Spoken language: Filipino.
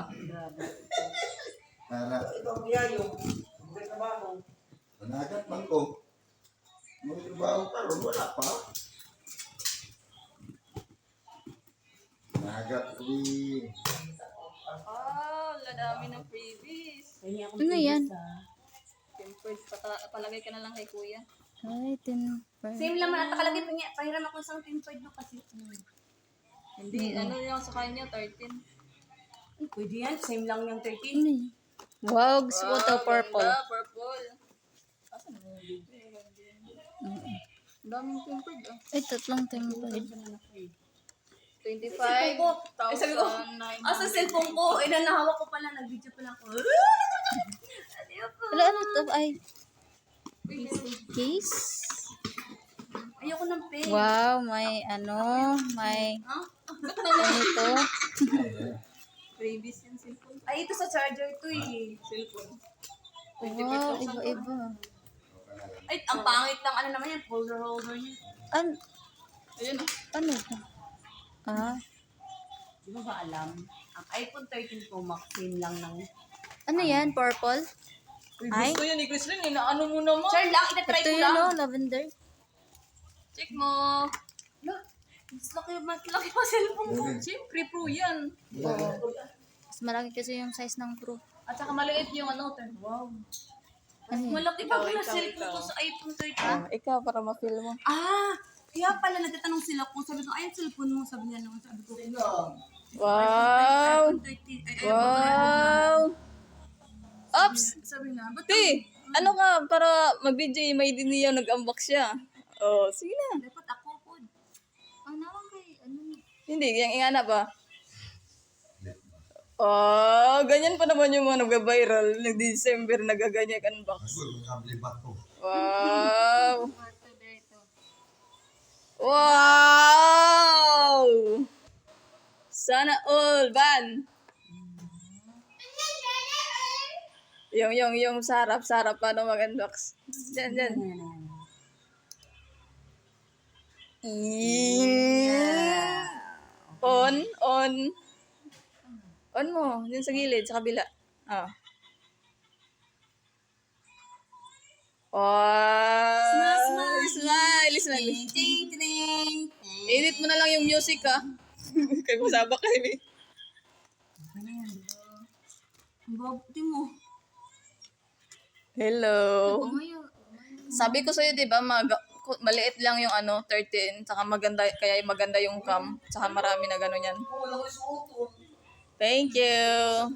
Grabe. Para Ikaw kaya yung trabaho. managat man ko. May trabaho pa ron, wala pa. Managat ko Oh, ladami ng freebies. Kaya ako Ano yan? Tempered, palagay ka na lang kay kuya. Ay, 10 Same lang man. At nakalagay pa niya. Pahiram ako sa tempered no kasi. Hindi, ano yung sa kanya, 13. Ay, pwede yan. Same lang yung 13. Ano yun? Wow, gusto ko to purple. Ganda, purple. Asan mo yung libre? Ang daming tempered ah. Ay, tatlong tempered. 25,000. Ay, sabi ko, sa cellphone ko, nahawak ko pala, nag-video pala ako. Wala, ano to? Ay, case? Ayoko ng pen. Wow, may ano, may Ha? ganito. Freebies yung cellphone. Ay, ito sa charger to eh. Cellphone. Wow, iba-iba. Ay, ang pangit ng ano naman yan, holder niya. Ayun ah. Ano to? Ah, Di mo ba alam? Ang iPhone 13 Pro Max, same lang ng... ano yan? Purple? Ay, Gusto yun ni Chrislyn, inaano mo naman. Sure lang, itatry ito ko yun lang. oh, lavender. Check mo. Mas laki pa cellphone ko. Siyempre, pro yan. Mas malaki kasi yung size ng Pro. At saka maliit yung ano, wow. Ano yan? Malaki pa pala Ikaw, cellphone ikaw. ko sa iPhone 13. Ikaw, para ma-feel mo. Kaya pala nagtatanong sila kung sabi ko, ay, yung cellphone mo, sabi niya naman, sabi ko, Wow! iPhone 13, ay, Wow! Ops! sabi na, ba't Ti, ano ka, para mag-video, may din niya, nag-unbox siya. Oh, sige na. dapat ako po? Nawang kay, ano? Hindi, yung ingana ba? Oh, ganyan pa naman yung mga nag-viral. Nag-December, nagaganyan unbox. Wow! Wow! Sana all, Van! Yung sarap, paano mag-unbox? Diyan. On. On mo, dun sa gilid, sa kabila. Ah. Wow! Smile! Ting, ting, ting. Edit mo na lang yung music, ha? Kaya masabak kayo, eh. Ang babuti mo. Hello. Sabi ko sa'yo, di ba, maliit lang yung 13, saka kaya maganda yung cam, saka marami na gano'n yan. Thank you.